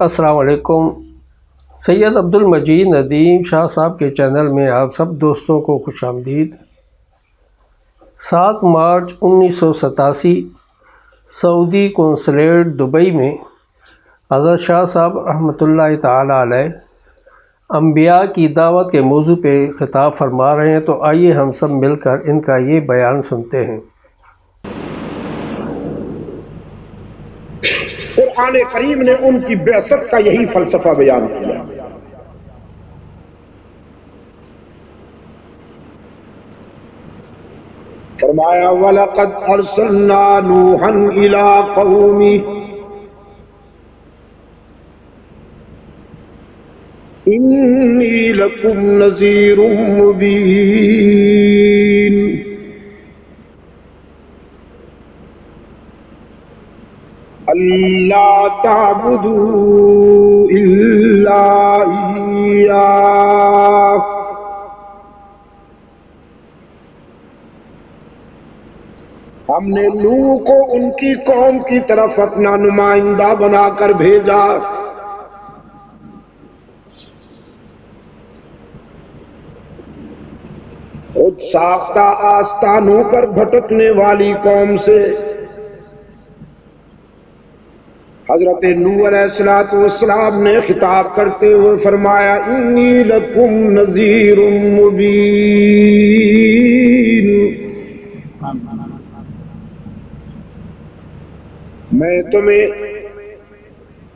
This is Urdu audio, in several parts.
السلام علیکم۔ سید عبدالمجید ندیم شاہ صاحب کے چینل میں آپ سب دوستوں کو خوش آمدید۔ 7 مارچ 1987 سعودی قونصلیٹ دبئی میں حضرت شاہ صاحب رحمۃ اللہ تعالی علیہ انبیاء کی دعوت کے موضوع پہ خطاب فرما رہے ہیں، تو آئیے ہم سب مل کر ان کا یہ بیان سنتے ہیں۔ قرآن کریم نے ان کی بعثت کا یہی فلسفہ بیان کیا۔ فرمایا وَلَقَدْ أَرْسَلْنَا نُوحًا إِلَىٰ قَوْمِهِ إِنِّي لَكُمْ نَذِيرٌ مُّبِينٌ أَلَّا تَعْبُدُوا إِلَّا إِيَّاهُ ہم نے نوح کو ان کی قوم کی طرف اپنا نمائندہ بنا کر بھیجا۔ خود ساختہ آستانوں پر بھٹکنے والی قوم سے حضرت نوح علیہ السلام نے خطاب کرتے ہوئے فرمایا انی لکم نذیر مبین، میں تمہیں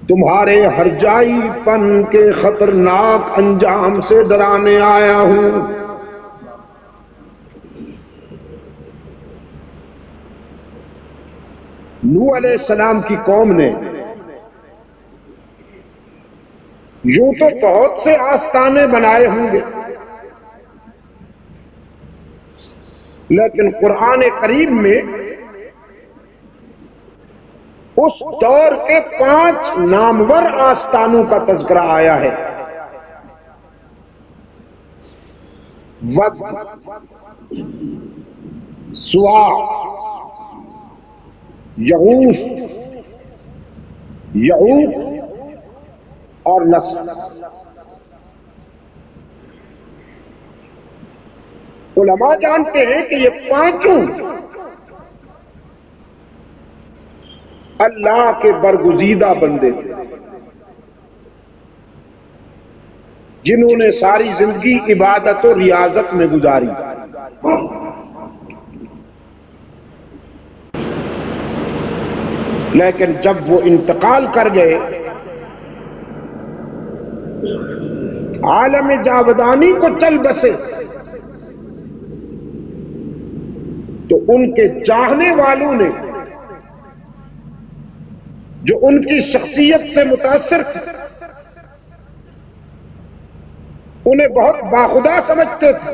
تمہارے ہرجائی پن کے خطرناک انجام سے ڈرانے آیا ہوں۔ نوح علیہ السلام کی قوم نے یوں تو بہت سے آستانے بنائے ہوں گے، لیکن قرآن کریم میں اس دور کے 5 نامور آستانوں کا تذکرہ آیا ہے۔ ود، سوا، یغوث، یعوق اور نصر۔ علماء جانتے ہیں کہ یہ 5 اللہ کے برگزیدہ بندے تھے، جنہوں نے ساری زندگی عبادت و ریاضت میں گزاری۔ لیکن جب وہ انتقال کر گئے، عالم جاودانی کو چل بسے، تو ان کے چاہنے والوں نے جو ان کی شخصیت سے متاثر تھے، انہیں بہت باخدا سمجھتے تھے،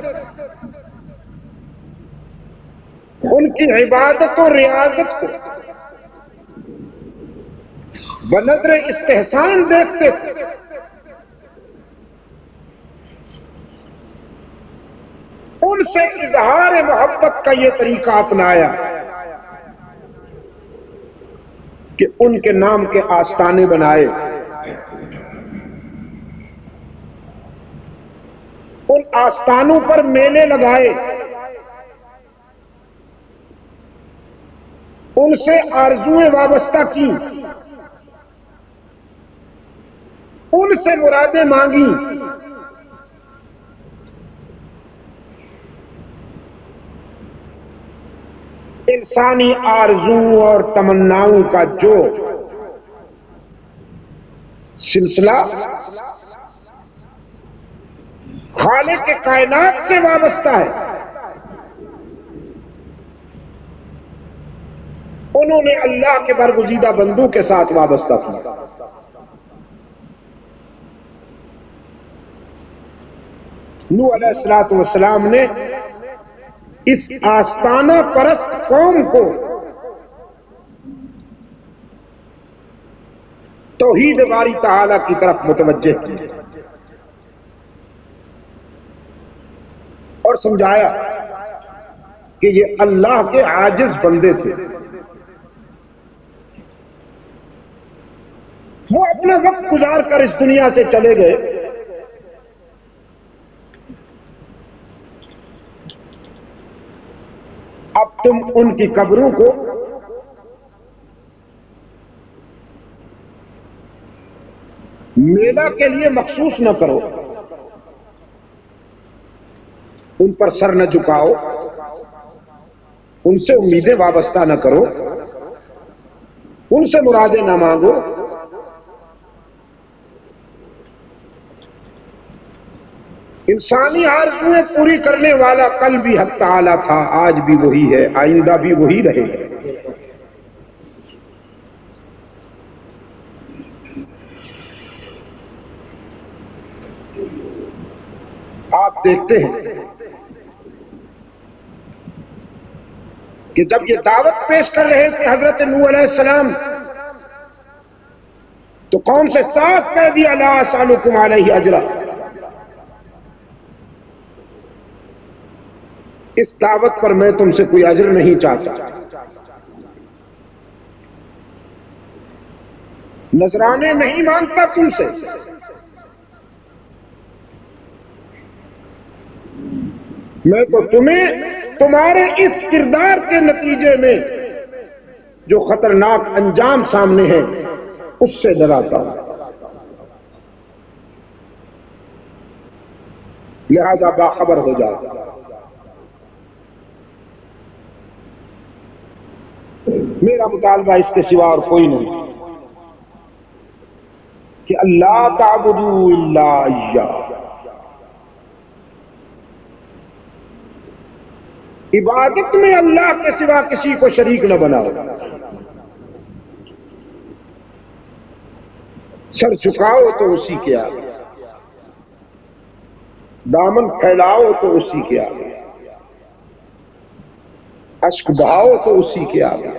ان کی عبادت و ریاضت کو بنظر استحسان دیکھتے تھے۔ ان سے اظہار محبت کا یہ طریقہ اپنایا کہ ان کے نام کے آستانے بنائے، ان آستانوں پر میلے لگائے، ان سے آرزویں وابستہ کی، ان سے مرادیں مانگی۔ انسانی آرزو اور تمناؤں کا جو سلسلہ خالق کائنات سے وابستہ ہے، انہوں نے اللہ کے برگزیدہ بندوں کے ساتھ وابستہ کیا۔ نوح علیہ السلام نے اس آستانہ پرست قوم کو توحید باری تعالی کی طرف متوجہ کیا اور سمجھایا کہ یہ اللہ کے عاجز بندے تھے، وہ اپنا وقت گزار کر اس دنیا سے چلے گئے، اب تم ان کی قبروں کو میلہ کے لیے مخصوص نہ کرو، ان پر سر نہ جھکاؤ، ان سے امیدیں وابستہ نہ کرو، ان سے مرادیں نہ مانگو۔ انسانی آرزویں پوری کرنے والا کل بھی حق تعالی تھا، آج بھی وہی ہے، آئندہ بھی وہی رہے گا۔ آپ دیکھتے ہیں کہ جب یہ دعوت پیش کر رہے تھے حضرت نوح علیہ السلام، تو قوم سے صاف کہہ دیا لا اسألکم علیہ اجرا، اس دعوت پر میں تم سے کوئی اجر نہیں چاہتا، نذرانے نہیں مانگتا تم سے، میں تو تمہیں تمہارے اس کردار کے نتیجے میں جو خطرناک انجام سامنے ہے اس سے ڈراتا ہوں، لہذا باخبر ہو جاؤ۔ میرا مطالبہ اس کے سوا اور کوئی نہیں کہ اللہ تعبدوا الا اياه، عبادت میں اللہ کے سوا کسی کو شریک نہ بناؤ، سر جھکاؤ تو اسی کے آگے، دامن پھیلاؤ تو اسی کے آگے، اشک بہاؤ تو اسی کے آگے،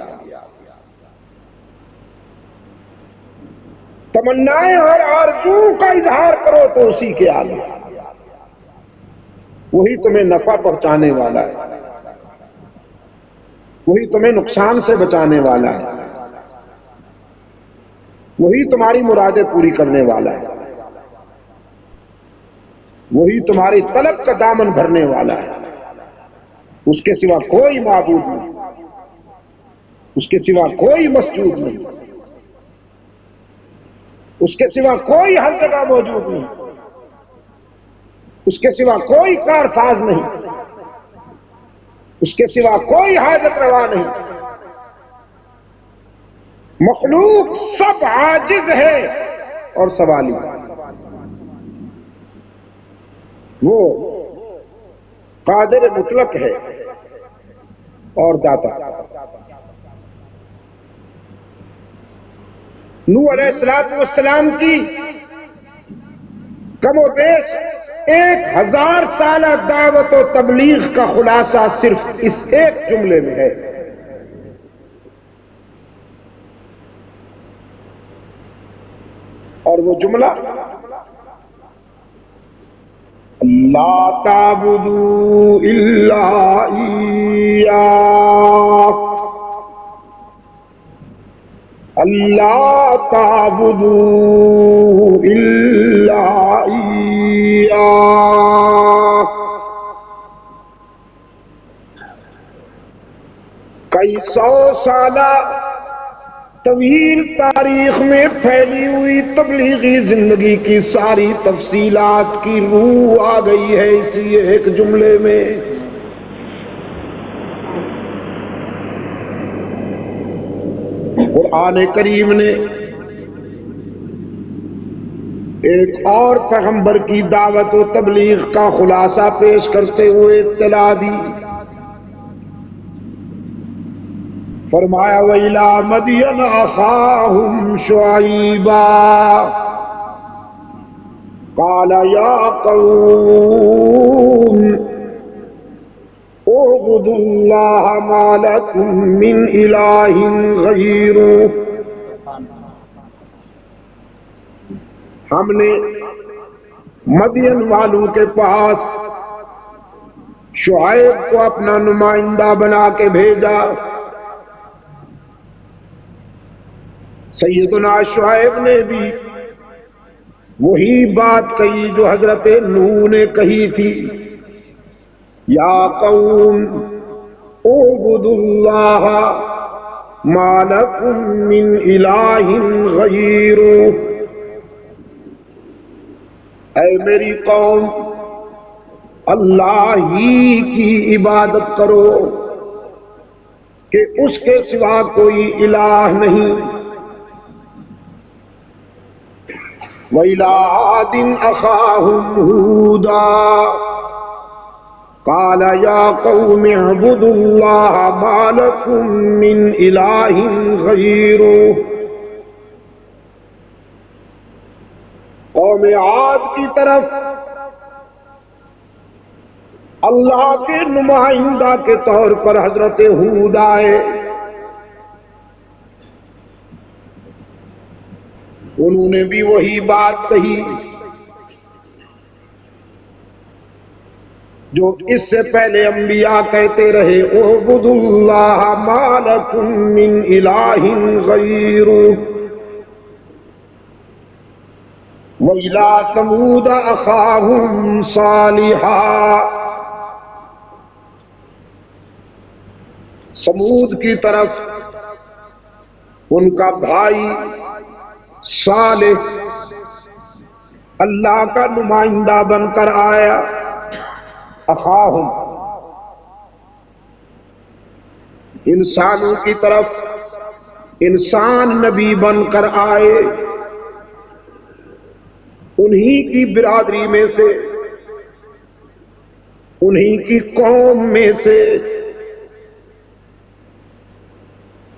تمنائیں اور آرزوؤں کا اظہار کرو تو اسی کے آگے، وہی تمہیں نفع پہنچانے والا ہے، وہی تمہیں نقصان سے بچانے والا ہے، وہی تمہاری مرادیں پوری کرنے والا ہے، وہی تمہاری طلب کا دامن بھرنے والا ہے، اس کے سوا کوئی معبود نہیں، اس کے سوا کوئی مسجود نہیں، اس کے سوا کوئی ہر جگہ موجود نہیں، اس کے سوا کوئی کارساز نہیں، اس کے سوا کوئی حاجت روا نہیں، مخلوق سب عاجز ہے اور سوالی، وہ قادر مطلق ہے اور داتا۔ نوح علیہ السلام کی کم و بیش 1000 سالہ دعوت و تبلیغ کا خلاصہ صرف اس ایک جملے میں ہے، اور وہ جملہ لا تعبدوا الا ایاہ، اللہ تعبدوا الا ایاہ۔ کئی 100 سالہ طویل تاریخ میں پھیلی ہوئی تبلیغی زندگی کی ساری تفصیلات کی روح آ گئی ہے اسی ایک جملے میں۔ قرآن کریم نے ایک اور پیغمبر کی دعوت و تبلیغ کا خلاصہ پیش کرتے ہوئے اطلاع دی، فرمایا وَإِلَىٰ مَدْيَنَ أَخَاهُمْ شُعَيْبًا قَالَ يَا قَوْمِ اعْبُدُوا اللَّهَ مَا لَكُم مِّنْ إِلَٰهٍ غَيْرُهُ۔ ہم نے مدین والوں کے پاس شعیب کو اپنا نمائندہ بنا کے بھیجا، سیدنا شعیب نے بھی وہی بات کہی جو حضرت نوح نے کہی تھی، یا قوم اعبدوا اللہ ما لکم من الہ غیرہ، اے میری قوم اللہ ہی کی عبادت کرو کہ اس کے سوا کوئی الہ نہیں۔ وَإِلَىٰ عَادٍ أَخَاهُمْ هُودًا قَالَ يَا قَوْمِ اعْبُدُوا اللَّهَ مَا لَكُم مِّنْ إِلَٰهٍ غَيْرُهُ۔ قوم عاد کی طرف اللہ کے نمائندہ کے طور پر حضرت ہود آئے، انہوں نے بھی وہی بات کہی جو اس سے پہلے انبیاء کہتے رہے، اعبدوا اللہ ما لکم من الہ غیرہ۔ وَإِلَىٰ ثَمُودَ أَخَاهُمْ صَالِحًا، سمود کی طرف ان کا بھائی صالح اللہ کا نمائندہ بن کر آیا۔ اخاہم، انسانوں کی طرف انسان نبی بن کر آئے، انہی کی برادری میں سے، انہی کی قوم میں سے،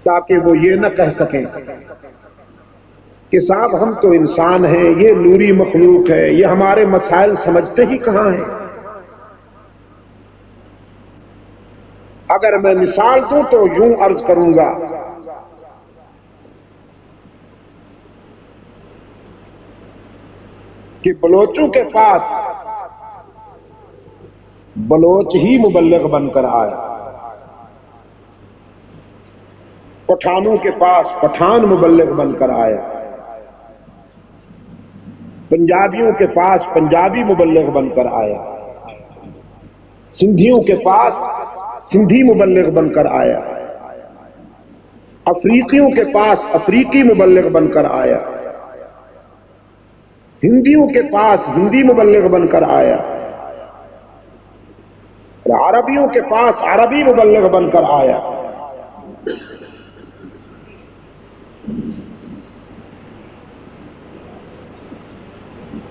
تاکہ وہ یہ نہ کہہ سکیں کہ صاحب ہم تو انسان ہیں، یہ نوری مخلوق ہے، یہ ہمارے مسائل سمجھتے ہی کہاں ہیں۔ اگر میں مثال دوں تو یوں عرض کروں گا کہ بلوچوں کے پاس بلوچ ہی مبلغ بن کر آیا، پٹھانوں کے پاس پٹھان مبلغ بن کر آیا، پنجابیوں کے پاس پنجابی مبلغ بن کر آیا، سندھیوں کے پاس سندھی مبلغ بن کر آیا، افریقیوں کے پاس افریقی مبلغ بن کر آیا، ہندیوں کے پاس ہندی مبلغ بن کر آیا، عربیوں کے پاس عربی مبلغ بن کر آیا۔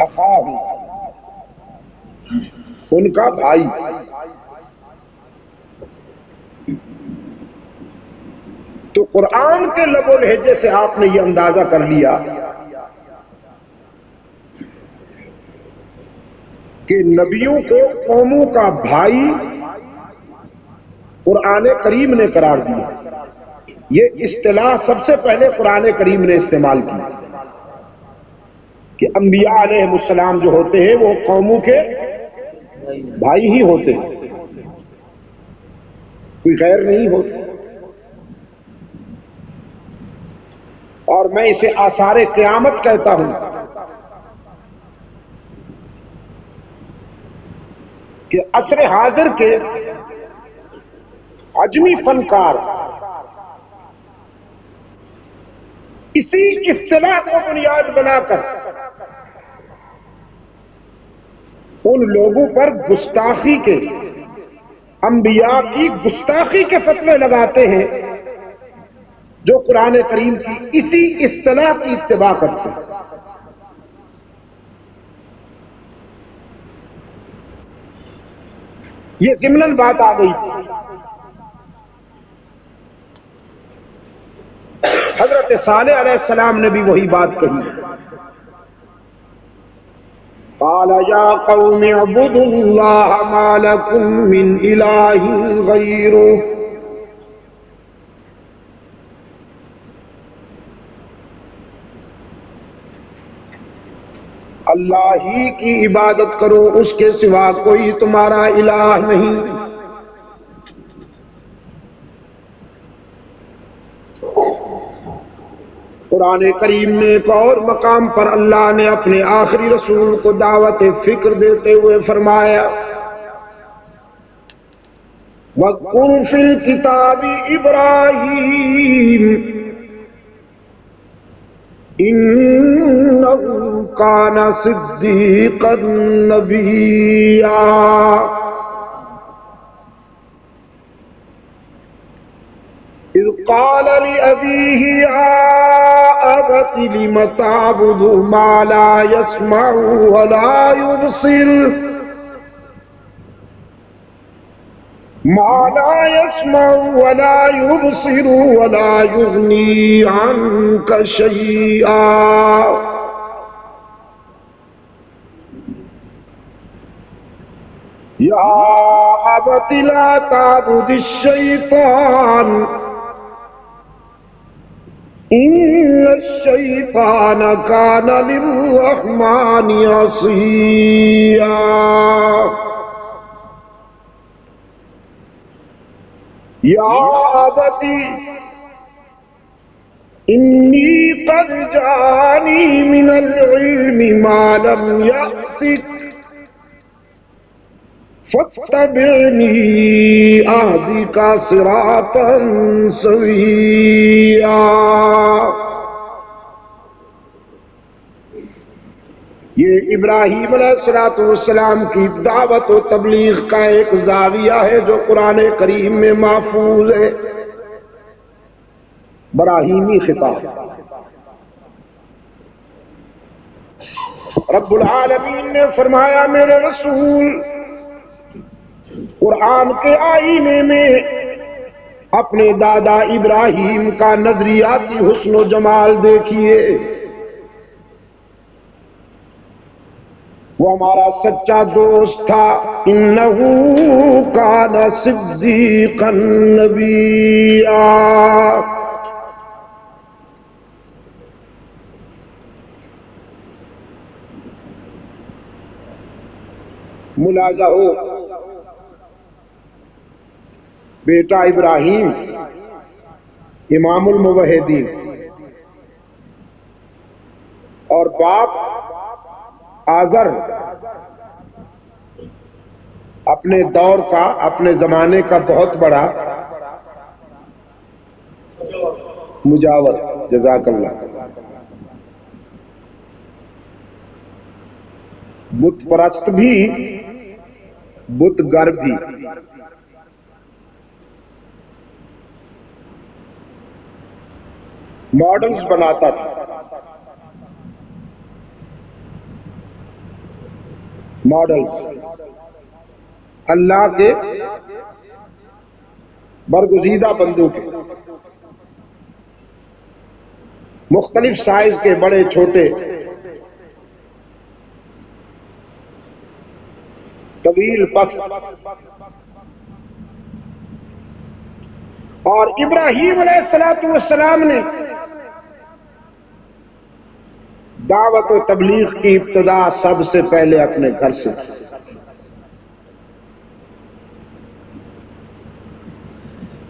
اخاہ، ان کا بھائی، تو قرآن کے لب و لہجے سے آپ نے یہ اندازہ کر لیا کہ نبیوں کو قوموں کا بھائی قرآن کریم نے قرار دیا۔ یہ اصطلاح سب سے پہلے قرآن کریم نے استعمال کی کہ انبیاء علیہ السلام جو ہوتے ہیں وہ قوموں کے بھائی ہی ہوتے ہیں، کوئی غیر نہیں ہوتا۔ اور میں اسے آثار قیامت کہتا ہوں کہ عصر حاضر کے عجمی فنکار اسی اصطلاح کو بنیاد بنا کر ان لوگوں پر گستاخی کے، انبیاء کی گستاخی کے فتوے لگاتے ہیں جو قرآن کریم کی اسی اصطلاح کی اتباع کرتے ہیں۔ یہ ضمناً بات آ گئی تھی، حضرت صالح علیہ السلام نے بھی وہی بات کہی، قال یا قوم اعبدوا اللہ ما لکم من الہ غیرہ۔ اللہ ہی کی عبادت کرو، اس کے سوا کوئی تمہارا الہ نہیں۔ قرآن کریم میں ایک اور مقام پر اللہ نے اپنے آخری رسول کو دعوت فکر دیتے ہوئے فرمایا وَاذْكُرْ فِي الْكِتَابِ إِبْرَاهِيمَ إِنَّهُ كَانَ صِدِّيقًا نَبِيًّا إِذْ قَالَ لِأَبِيهِ يَا أَبَتِ لِمَ تَعْبُدُ مَا لَا يَسْمَعُ وَلَا يُبْصِرُ ما لا يسمع ولا يبصر ولا يغني عنك شيئا يا أبت لا تعبد الشيطان إن الشيطان كان للرحمن عصيا یا ابتی انی قد جانی من العلم ما لم یأتک فاتبعنی اہدک صراطا سویا. یہ ابراہیم علیہ السلام کی دعوت و تبلیغ کا ایک زاویہ ہے جو قرآن کریم میں محفوظ ہے. براہیمی خطاب. رب العالمین نے فرمایا میرے رسول قرآن کے آئینے میں اپنے دادا ابراہیم کا نظریاتی حسن و جمال دیکھیے. وہ ہمارا سچا دوست تھا. انہو کان صدیقا نبیا. ملاحظہ ہو بیٹا ابراہیم امام الموحدین اور باپ آزر اپنے دور کا اپنے زمانے کا بہت بڑا مجاور. جزاک اللہ. بت پرست بھی بت گر بھی. ماڈلز بناتا تھا. ماڈلز اللہ کے برگزیدہ بندوں کے مختلف سائز کے بڑے چھوٹے طویل پست. اور ابراہیم علیہ السلام نے دعوت و تبلیغ کی ابتدا سب سے پہلے اپنے گھر سے.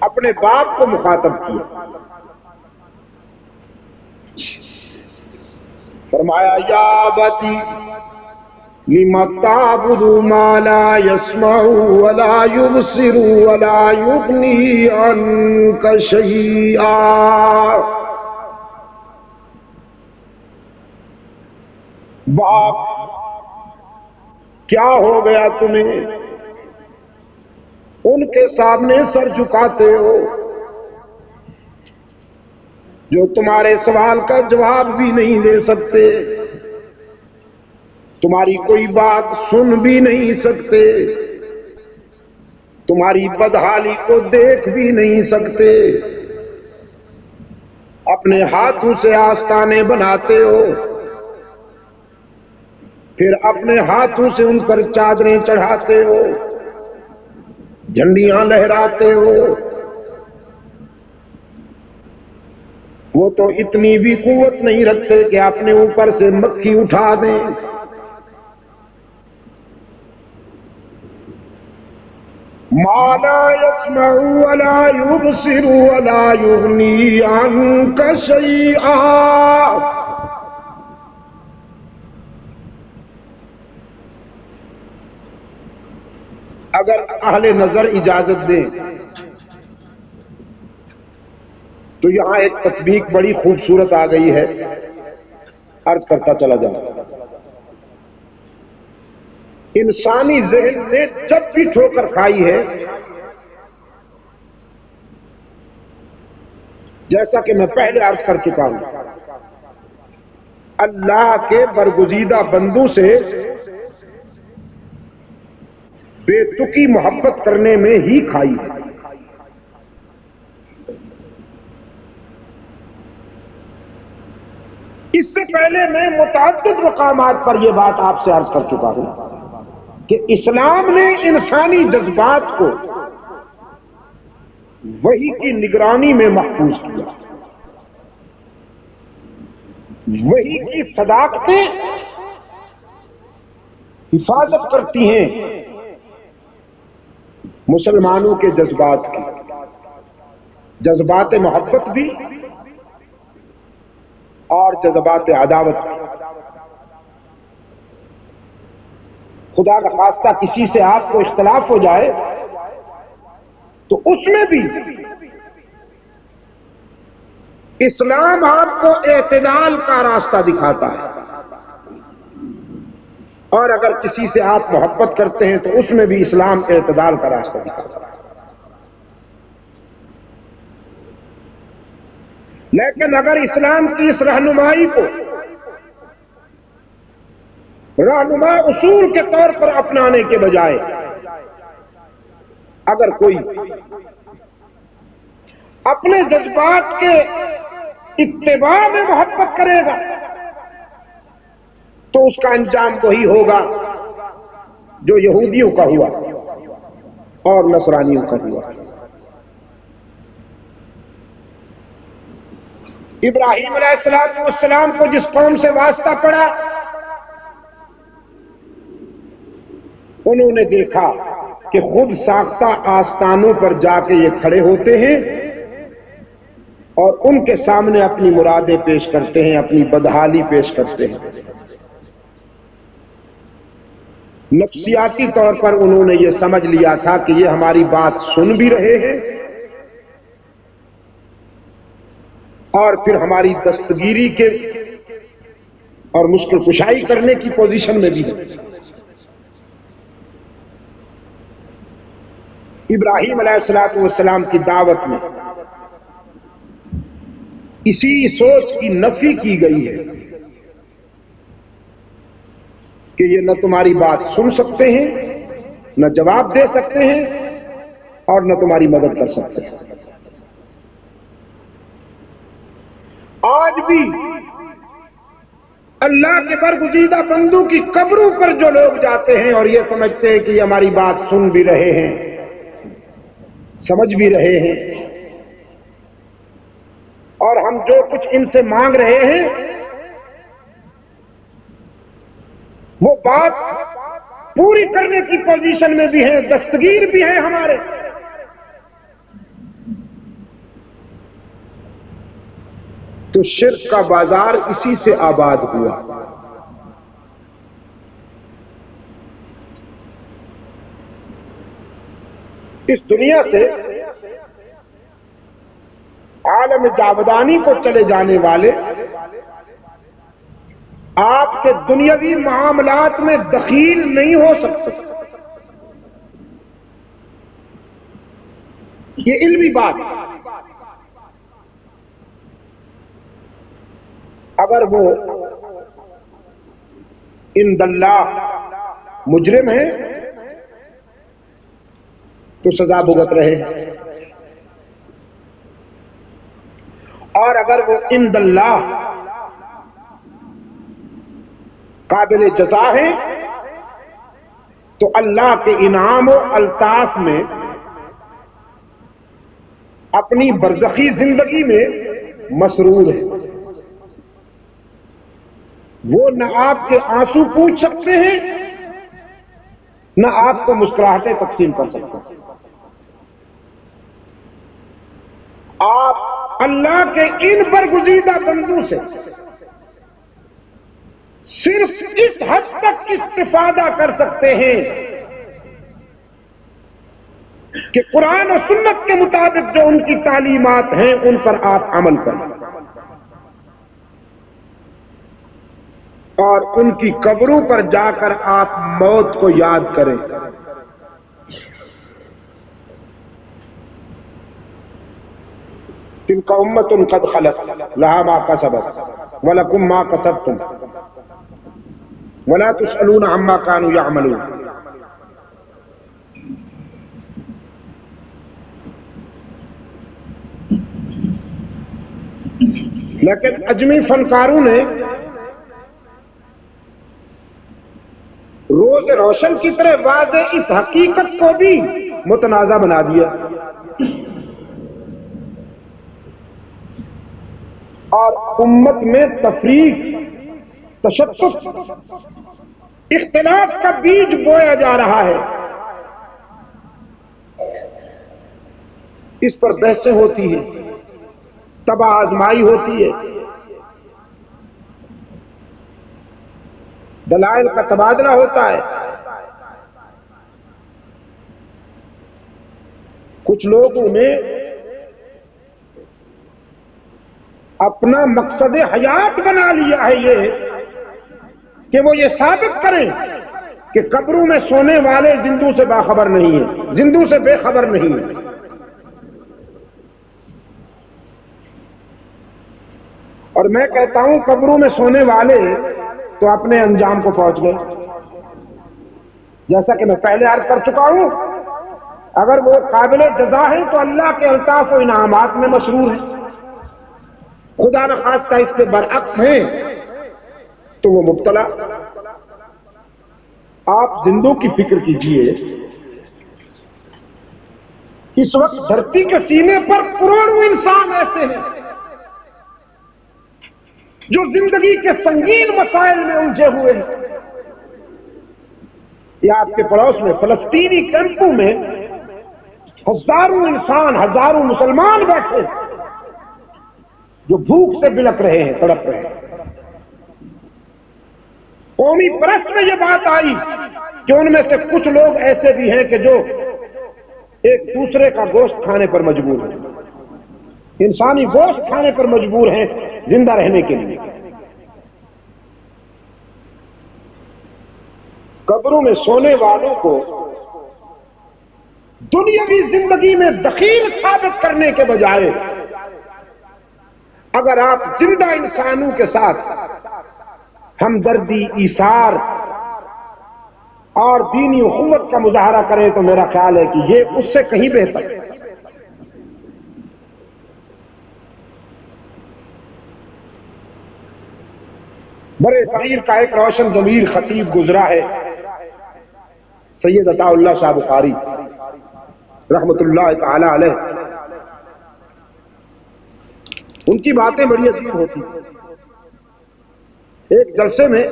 اپنے باپ کو مخاطب کیا. فرمایا یا ابتی لم تعبد ما لا يسمع ولا يبصر ولا يغني عنك شيئا. باپ کیا ہو گیا تمہیں ان کے سامنے سر جھکاتے ہو جو تمہارے سوال کا جواب بھی نہیں دے سکتے, تمہاری کوئی بات سن بھی نہیں سکتے, تمہاری بدحالی کو دیکھ بھی نہیں سکتے, اپنے ہاتھوں سے آستانے بناتے ہو, پھر اپنے ہاتھوں سے ان پر چادریں چڑھاتے ہو, جھنڈیاں لہراتے ہو. وہ تو اتنی بھی قوت نہیں رکھتے کہ اپنے اوپر سے مکھی اٹھا دیں. ما لا يسمع ولا يبصر ولا يغني عنك شيئا. اگر اہل نظر اجازت دیں تو یہاں ایک تطبیق بڑی خوبصورت آ گئی ہے، عرض کرتا چلا جاؤں. انسانی ذہن نے جب بھی ٹھوکر کھائی ہے، جیسا کہ میں پہلے عرض کر چکا ہوں، اللہ کے برگزیدہ بندوں سے بے تکی محبت کرنے میں ہی کھائی ہے. اس سے پہلے میں متعدد مقامات پر یہ بات آپ سے عرض کر چکا ہوں کہ اسلام نے انسانی جذبات کو وحی کی نگرانی میں محفوظ کیا. وحی کی صداقتیں حفاظت کرتی ہیں مسلمانوں کے جذبات کی، جذبات محبت بھی اور جذبات عداوت بھی. خدا کا خواستہ کسی سے آپ کو اختلاف ہو جائے تو اس میں بھی اسلام آپ کو اعتدال کا راستہ دکھاتا ہے، اور اگر کسی سے آپ محبت کرتے ہیں تو اس میں بھی اسلام اعتدال کا راستہ دکھاتا ہے. لیکن اگر اسلام کی اس رہنمائی کو رہنما اصول کے طور پر اپنانے کے بجائے اگر کوئی اپنے جذبات کے اتباع میں محبت کرے گا تو اس کا انجام وہی ہوگا جو یہودیوں کا ہوا اور نصرانیوں کا ہوا. ابراہیم علیہ السلام کو جس قوم سے واسطہ پڑا، انہوں نے دیکھا کہ خود ساختہ آستانوں پر جا کے یہ کھڑے ہوتے ہیں اور ان کے سامنے اپنی مرادیں پیش کرتے ہیں، اپنی بدحالی پیش کرتے ہیں. نفسیاتی طور پر انہوں نے یہ سمجھ لیا تھا کہ یہ ہماری بات سن بھی رہے ہیں اور پھر ہماری دستگیری کے اور مشکل کشائی کرنے کی پوزیشن میں بھی ہے. ابراہیم علیہ السلام کی دعوت میں اسی سوچ کی نفی کی گئی ہے کہ یہ نہ تمہاری بات سن سکتے ہیں، نہ جواب دے سکتے ہیں اور نہ تمہاری مدد کر سکتے ہیں. آج بھی اللہ کے برگزیدہ بندوں کی قبروں پر جو لوگ جاتے ہیں اور یہ سمجھتے ہیں کہ یہ ہماری بات سن بھی رہے ہیں، سمجھ بھی رہے ہیں، اور ہم جو کچھ ان سے مانگ رہے ہیں وہ بات پوری کرنے کی پوزیشن میں بھی ہیں، دستگیر بھی ہیں ہمارے، تو شرک کا بازار اسی سے آباد ہوا. اس دنیا سے عالم جاودانی کو چلے جانے والے آپ کے دنیاوی معاملات میں دخیل نہیں ہو سکتے. یہ علمی بات ہے. اگر وہ عند اللہ مجرم ہے تو سزا بھگت رہے، اور اگر وہ عند اللہ قابل جزا ہے تو اللہ کے انعام و الطاف میں اپنی برزخی زندگی میں مسرور ہے. وہ نہ آپ کے آنسو پوچھ سکتے ہیں، نہ آپ کو مسکراہٹیں تقسیم کر سکتے ہیں. آپ اللہ کے ان برگزیدہ بندوں سے صرف اس حد تک استفادہ کر سکتے ہیں کہ قرآن و سنت کے مطابق جو ان کی تعلیمات ہیں ان پر آپ عمل کریں اور ان کی قبروں پر جا کر آپ موت کو یاد کریں. تلک امۃ قد خلت لها ما کسبت ولکم ما کسبتم ولا تسألون عما كانوا يعملون. لیکن اجمی فنکاروں نے روز روشن کی طرح واضح اس حقیقت کو بھی متنازع بنا دیا اور امت میں تفریق، تشتت، اختلاف کا بیج بویا جا رہا ہے. اس پر بحثیں ہوتی ہیں، تباہ آزمائی ہوتی ہے، دلائل کا تبادلہ ہوتا ہے. کچھ لوگوں نے اپنا مقصد حیات بنا لیا ہے یہ کہ وہ یہ ثابت کریں کہ قبروں میں سونے والے زندوں سے باخبر نہیں ہیں، زندوں سے بے خبر نہیں ہیں. اور میں کہتا ہوں قبروں میں سونے والے تو اپنے انجام کو پہنچ گئے. جیسا کہ میں پہلے عرض کر چکا ہوں، اگر وہ قابل جزا ہیں تو اللہ کے الطاف و انعامات میں مسرور ہیں. خدا نخواستہ اس کے برعکس ہیں تو وہ مبتلا. آپ زندوں کی فکر کیجئے، اس وقت دھرتی کے سینے پر کروڑوں انسان ایسے ہیں جو زندگی کے سنگین مسائل میں الجھے ہوئے ہیں. یا آپ کے پڑوس میں فلسطینی کیمپوں میں ہزاروں انسان، ہزاروں مسلمان بیٹھے جو بھوک سے بلک رہے ہیں، تڑپ رہے ہیں. قومی پریس میں یہ بات آئی کہ ان میں سے کچھ لوگ ایسے بھی ہیں کہ جو ایک دوسرے کا گوشت کھانے پر مجبور ہیں، انسانی گوشت کھانے پر مجبور ہیں زندہ رہنے کے لیے. قبروں میں سونے والوں کو دنیاوی زندگی میں دخیل ثابت کرنے کے بجائے اگر آپ زندہ انسانوں کے ساتھ ہمدردی، ایثار اور دینی اخوت کا مظاہرہ کریں تو میرا خیال ہے کہ یہ اس سے کہیں بہتر ہے. بڑے صغیر کا ایک روشن ضمیر خطیب گزرا ہے، سید عطا اللہ شاہ بخاری رحمت اللہ تعالی علیہ. ان کی باتیں بڑی عجیب ہوتی. ایک جلسے میں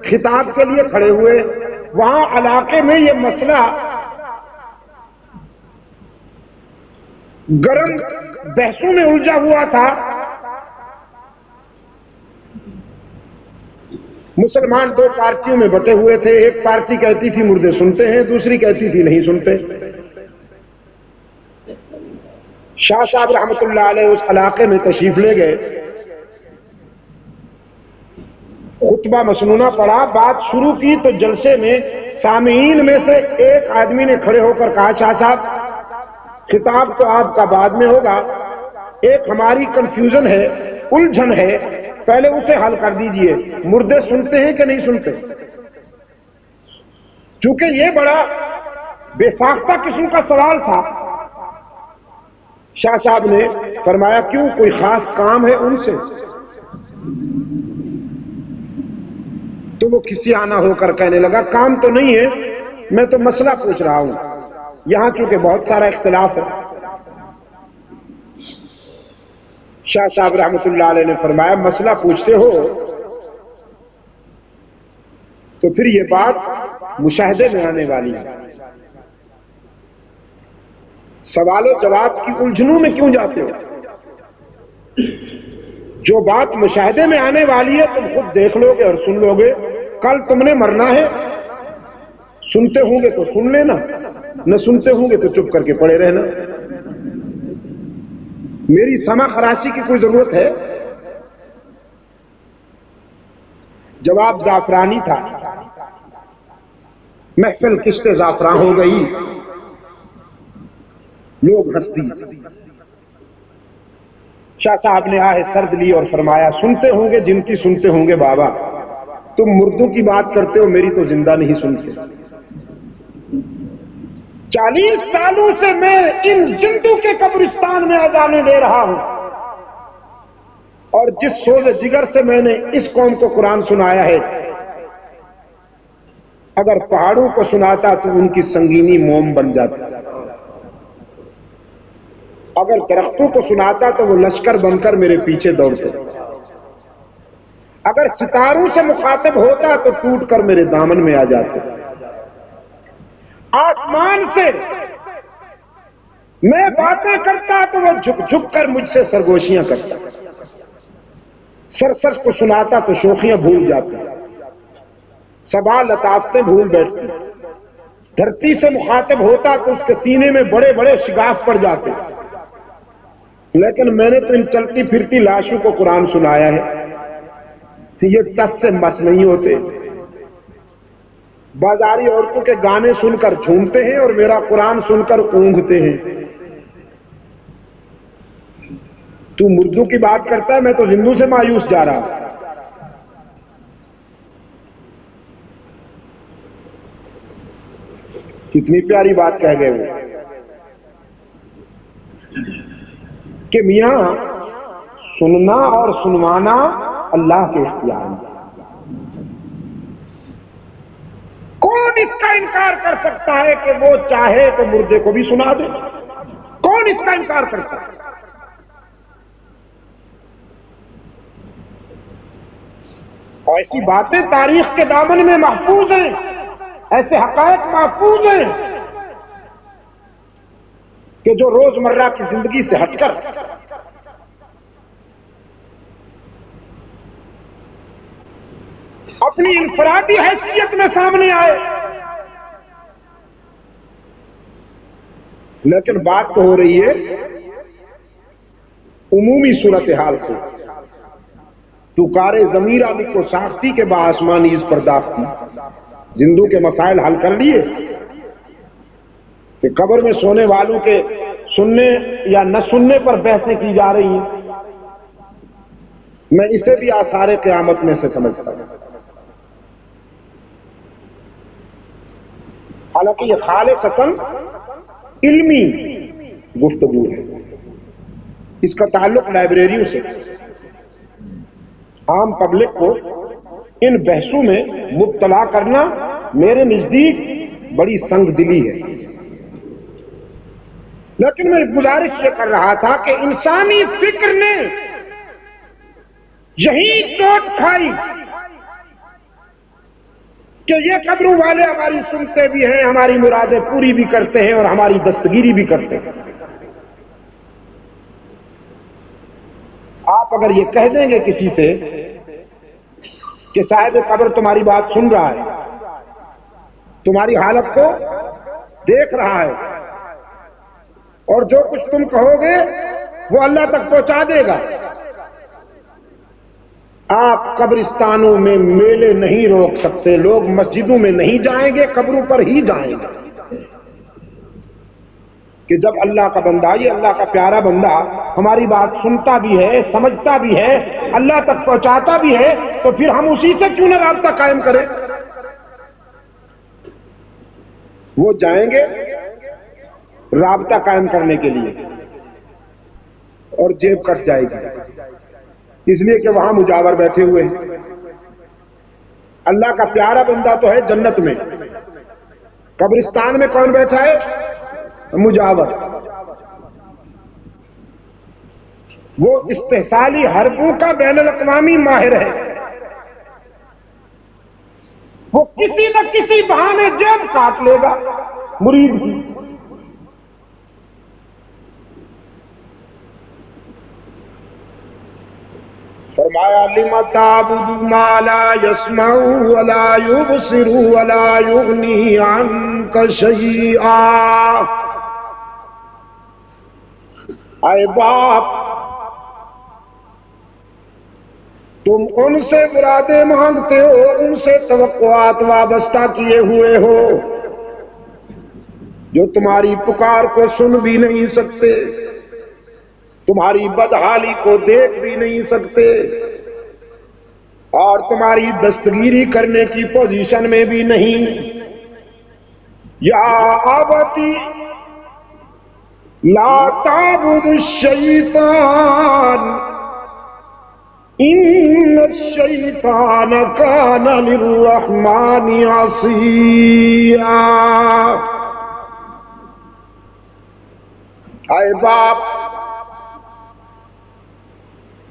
خطاب کے لیے کھڑے ہوئے، وہاں علاقے میں یہ مسئلہ گرم بحثوں میں الجھا ہوا تھا. مسلمان دو پارٹیوں میں بٹے ہوئے تھے. ایک پارٹی کہتی تھی مردے سنتے ہیں، دوسری کہتی تھی نہیں سنتے. شاہ صاحب رحمت اللہ علیہ اس علاقے میں تشریف لے گئے، خطبہ مسنونہ پڑھا، بات شروع کی تو جلسے میں سامعین میں سے ایک آدمی نے کھڑے ہو کر کہا شاہ صاحب خطاب تو آپ کا بعد میں ہوگا، ایک ہماری کنفیوژن ہے، الجھن ہے، پہلے اسے حل کر دیجئے. مردے سنتے ہیں کہ نہیں سنتے؟ چونکہ یہ بڑا بے ساختہ قسم کا سوال تھا. شاہ صاحب نے فرمایا کیوں، کوئی خاص کام ہے ان سے؟ تو وہ کسی آنا ہو کر کہنے لگا کام تو نہیں ہے، میں تو مسئلہ پوچھ رہا ہوں. یہاں چونکہ بہت سارا اختلاف ہے. شاہ صاحب رحمت اللہ علیہ نے فرمایا مسئلہ پوچھتے ہو تو پھر یہ بات مشاہدے میں آنے والی ہے. سوال و جواب کی الجھنوں میں کیوں جاتے ہو؟ جو بات مشاہدے میں آنے والی ہے تم خود دیکھ لو گے اور سن لو گے. کل تم نے مرنا ہے. سنتے ہوں گے تو سن لینا، نہ سنتے ہوں گے تو چپ کر کے پڑے رہنا. میری سما خراشی کی کوئی ضرورت ہے؟ جواب زعفرانی تھا. محفل کشت زعفراں ہو گئی، لوگ ہنس دی. شاہ صاحب نے آہ سرد لی اور فرمایا سنتے ہوں گے جن کی سنتے ہوں گے بابا، تم مردوں کی بات کرتے ہو، میری تو زندہ نہیں سنتے. 40 سالوں سے میں ان زندوں کے قبرستان میں اذانیں دے رہا ہوں، اور جس سوز جگر سے میں نے اس قوم کو قرآن سنایا ہے، اگر پہاڑوں کو سناتا تو ان کی سنگینی موم بن جاتی، اگر درختوں کو سناتا تو وہ لشکر بن کر میرے پیچھے دوڑتے، اگر ستاروں سے مخاطب ہوتا تو ٹوٹ کر میرے دامن میں آ جاتے، آسمان سے میں باتیں کرتا تو وہ جھک جھک کر مجھ سے سرگوشیاں کرتا، سرسر کو سناتا تو شوخیاں بھول جاتی، صبا لطافتیں بھول بیٹھتی، دھرتی سے مخاطب ہوتا تو اس کے سینے میں بڑے بڑے شگاف پڑ جاتے. لیکن میں نے تو ان چلتی پھرتی لاشوں کو قرآن سنایا ہے، یہ ٹس سے مس نہیں ہوتے. بازاری عورتوں کے گانے سن کر جھومتے ہیں اور میرا قرآن سن کر اونگتے ہیں. تو مردوں کی بات کرتا ہے، میں تو زندوں سے مایوس جا رہا ہوں. کتنی پیاری بات کہہ گئے وہ کہ میاں سننا اور سنوانا اللہ کے اختیار میں. کون اس کا انکار کر سکتا ہے کہ وہ چاہے تو مردے کو بھی سنا دے؟ کون اس کا انکار کر سکتا ہے؟ ایسی باتیں تاریخ کے دامن میں محفوظ ہیں، ایسے حقائق محفوظ ہیں کہ جو روزمرہ کی زندگی سے ہٹ کر اپنی انفرادی حیثیت میں سامنے آئے. لیکن بات تو ہو رہی ہے عمومی صورتحال سے. تو کار ضمیر علی کو ساختی کے بآسمانی اس پرداختی. زندوں کے مسائل حل کر لیے کہ قبر میں سونے والوں کے سننے یا نہ سننے پر بحثیں کی جا رہی ہیں. میں اسے بھی آثار قیامت میں سے سمجھتا ہوں. حالانکہ یہ خالصتاً علمی گفتگو ہے، اس کا تعلق لائبریریوں سے. عام پبلک کو ان بحثوں میں مبتلا کرنا میرے نزدیک بڑی سنگ دلی ہے. لیکن میں گزارش یہ کر رہا تھا کہ انسانی فکر نے یہی چوٹ کھائی کہ یہ قبروں والے ہماری سنتے بھی ہیں، ہماری مرادیں پوری بھی کرتے ہیں اور ہماری دستگیری بھی کرتے ہیں. آپ اگر یہ کہہ دیں گے کسی سے کہ صاحب قبر تمہاری بات سن رہا ہے، تمہاری حالت کو دیکھ رہا ہے، اور جو کچھ تم کہو گے وہ اللہ تک پہنچا دے گا، آپ قبرستانوں میں میلے نہیں روک سکتے. لوگ مسجدوں میں نہیں جائیں گے، قبروں پر ہی جائیں گے. کہ جب اللہ کا بندہ، یہ اللہ کا پیارا بندہ ہماری بات سنتا بھی ہے، سمجھتا بھی ہے، اللہ تک پہنچاتا بھی ہے، تو پھر ہم اسی سے کیوں نہ رابطہ قائم کریں؟ وہ جائیں گے رابطہ قائم کرنے کے لیے اور جیب کٹ جائے گی، اس لیے کہ وہاں مجاور بیٹھے ہوئے ہیں. اللہ کا پیارا بندہ تو ہے جنت میں، قبرستان میں کون بیٹھا ہے؟ مجاور. وہ استحصالی حربوں کا بین الاقوامی ماہر ہے، وہ کسی نہ کسی بہانے جیب کاٹ لے گا مرید کی. لم تعبد ما لا يسمع ولا يبصر ولا يغني عنك شيئا. اے باپ، تم ان سے مرادیں مانگتے ہو، ان سے توقعات وابستہ کیے ہوئے ہو جو تمہاری پکار کو سن بھی نہیں سکتے، تمہاری بدحالی کو دیکھ بھی نہیں سکتے، اور تمہاری دستگیری کرنے کی پوزیشن میں بھی نہیں. یا ابتی لا تعبد الشیطان ان الشیطان کان للرحمن عصیا. اے باپ،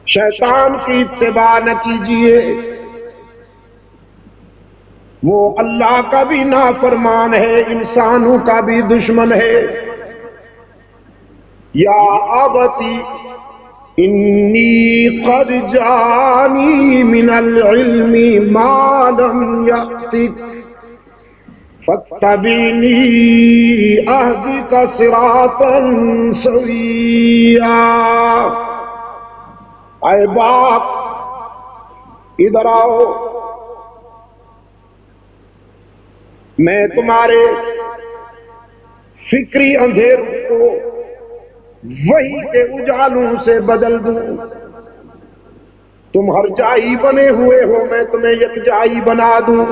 شیطان کی اتباع نہ کیجیے، وہ اللہ کا بھی نافرمان ہے، انسانوں کا بھی دشمن ہے. یا ابتی انی قد جانی من العلم ما لم یأتک فاتبعنی اہدک صراطا سویا. اے باپ، ادھر آؤ، میں تمہارے فکری اندھیروں کو وحی کے اجالوں سے بدل دوں. تم ہر جائی بنے ہوئے ہو، میں تمہیں یکجائی بنا دوں.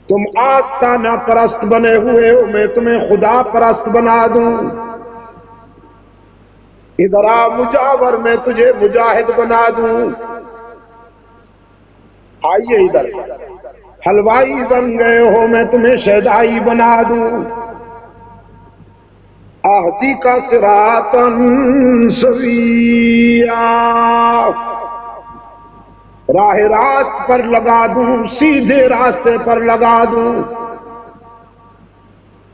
تم آستانہ پرست بنے ہوئے ہو، میں تمہیں خدا پرست بنا دوں. ادھر آ مجاور، میں تجھے مجاہد بنا دوں. آئیے ادھر، حلوائی بن گئے ہو، میں تمہیں شہدائی بنا دوں. اہدی کا صراطا سویا، راہ راست پر لگا دوں، سیدھے راستے پر لگا دوں.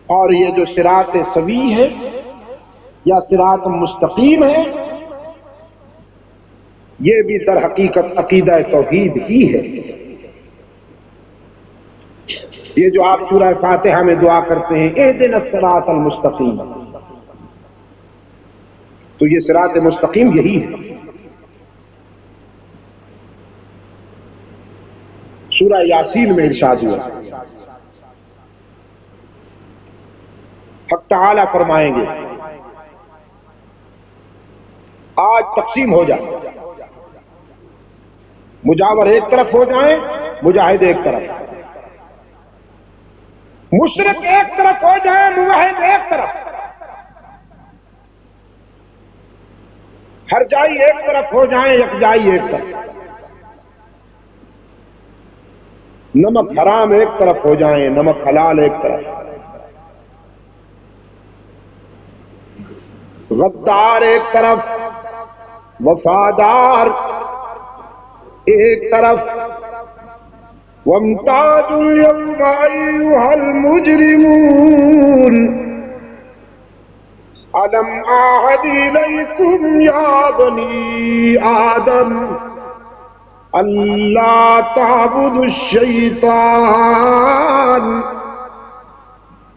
اور یہ جو صراط سوی ہے یا صراط مستقیم ہے، یہ بھی در حقیقت عقیدہ توحید ہی ہے. یہ جو آپ سورہ فاتحہ میں دعا کرتے ہیں اہدنا الصراط المستقیم، تو یہ صراط مستقیم یہی ہے. سورہ یاسین میں ارشاد ہوا، حق تعالی فرمائیں گے آج تقسیم ہو جائے، مجاور ایک طرف ہو جائیں، مجاہد ایک طرف، مشرک ایک طرف ہو جائیں، موحد ایک طرف، ہر جائی ایک طرف ہو جائیں، یکجائی ایک طرف، نمک حرام ایک طرف ہو جائیں، نمک حلال ایک طرف، غدار ایک طرف، وفادار ایک طرف. وامتازوا اليوم أيها المجرمون ألم أعهد إليكم يا بني آدم ألا تعبدوا الشيطان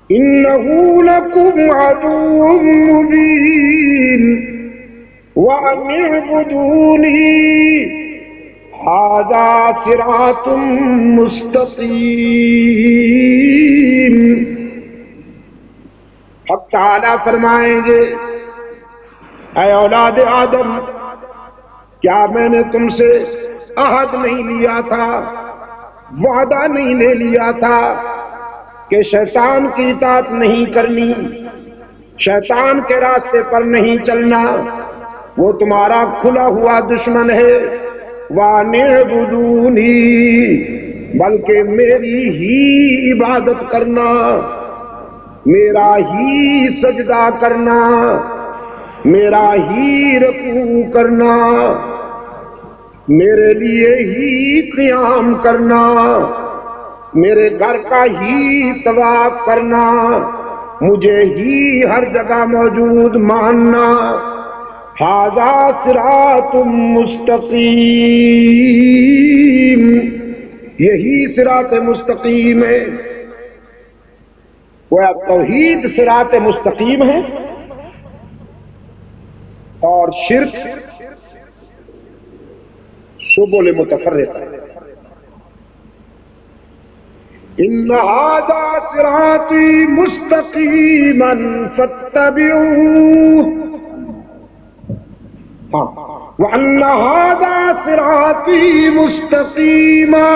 إنه لكم عدو مبين وأن اعبدوني هذا صراط مستقیم. حق تعالیٰ فرمائیں گے، اے اولاد آدم، کیا میں نے تم سے عہد نہیں لیا تھا، وعدہ نہیں لے لیا تھا کہ شیطان کی اطاعت نہیں کرنی، شیطان کے راستے پر نہیں چلنا، وہ تمہارا کھلا ہوا دشمن ہے. وَانِعْبُدُونِي، بلکہ میری ہی عبادت کرنا، میرا ہی سجدہ کرنا، میرا ہی رکوع کرنا، میرے لیے ہی قیام کرنا، میرے گھر کا ہی طواف کرنا، مجھے ہی ہر جگہ موجود ماننا، ھذا صراط مستقیم، یہی صراط مستقیم ہے. وہ توحید صراط مستقیم ہے اور شرک سبل متفرقہ. ان ھذا صراطی مستقیما فاتبعوہ، وَأَنَّ هَذَا صِرَاطِي مُسْتَقِيمًا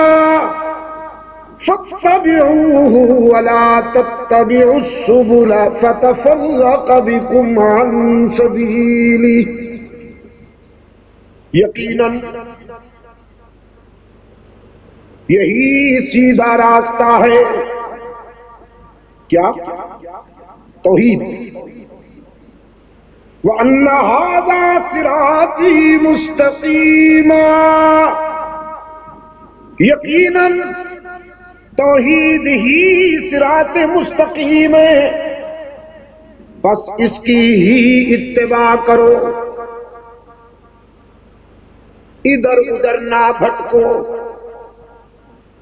فَاتَّبِعُوهُ وَلَا تَتَّبِعُوا السُّبُلَ فَتَفَرَّقَ بِكُمْ عَن سَبِيلِهِ. یقیناً یہی سیدھا راستہ ہے. کیا؟ توحید. وَأَنَّ هَذَا صِرَاطِي مُسْتَقِيمًا، یقیناً توحید ہی صراط مستقیم ہے، بس اس کی ہی اتباع کرو، ادھر ادھر نہ بھٹکو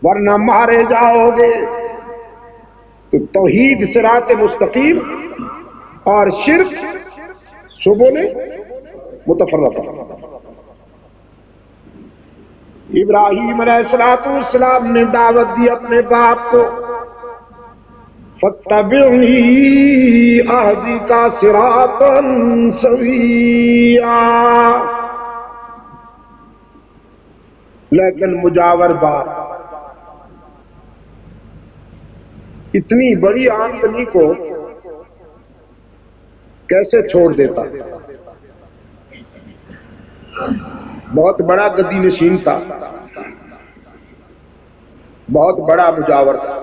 ورنہ مارے جاؤ گے. تو توحید صراط مستقیم اور شرک سبل متفرقہ. ابراہیم علیہ السلام نے دعوت دی اپنے باپ کو، فَاتَّبِعْنِی أَهْدِکَ صِرَاطًا سَوِیًّا. لیکن مجاور بات، اتنی بڑی آمدنی کو کیسے چھوڑ دیتا؟ بہت بڑا گدی نشین تھا، بہت بڑا مجاور تھا.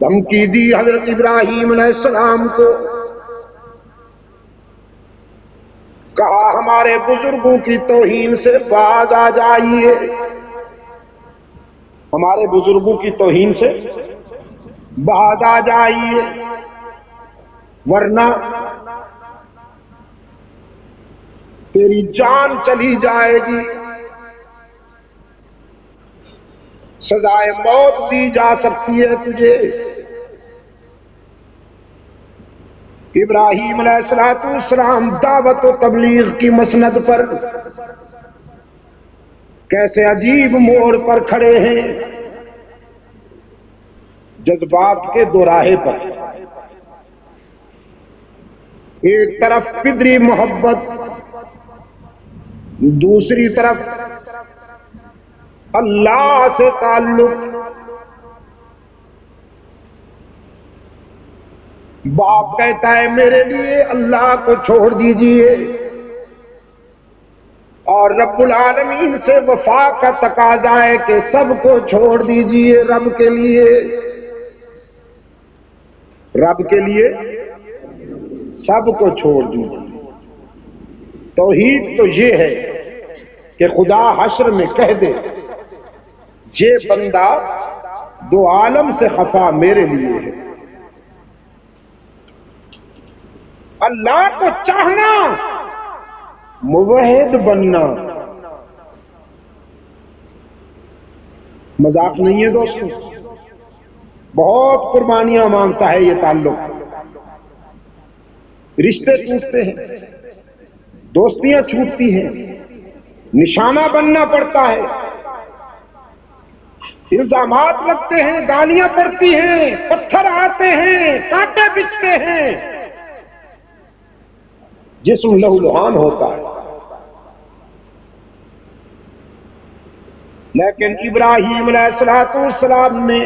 دھمکی دی حضرت ابراہیم علیہ السلام کو، کہا ہمارے بزرگوں کی توہین سے باز آ جائیے، ہمارے بزرگوں کی توہین سے باز آ جائیے، ورنہ تیری جان چلی جائے گی، سزائے موت دی جا سکتی ہے تجھے. ابراہیم علیہ السلام دعوت و تبلیغ کی مسند پر کیسے عجیب موڑ پر کھڑے ہیں، جذبات کے دوراہے پر. ایک طرف فطری محبت، دوسری طرف اللہ سے تعلق. باپ کہتا ہے میرے لیے اللہ کو چھوڑ دیجئے، اور رب العالمین سے وفا کا تقاضا ہے کہ سب کو چھوڑ دیجئے رب کے لیے. رب کے لیے سب کو چھوڑ دیجئے. توحید تو یہ ہے کہ خدا حشر میں کہہ دے یہ بندہ دو عالم سے خفا میرے لیے ہے. اللہ کو چاہنا، موحد بننا مذاق نہیں ہے دوستو، بہت قربانیاں مانگتا ہے یہ تعلق. رشتے ٹوٹتے ہیں، دوستیاں چھوٹتی ہیں، نشانہ بننا پڑتا ہے، الزامات لگتے ہیں، گالیاں پڑتی ہیں، پتھر آتے ہیں، کانٹے بچتے ہیں، جسم لہو لہان ہوتا ہے. لیکن ابراہیم علیہ السلام نے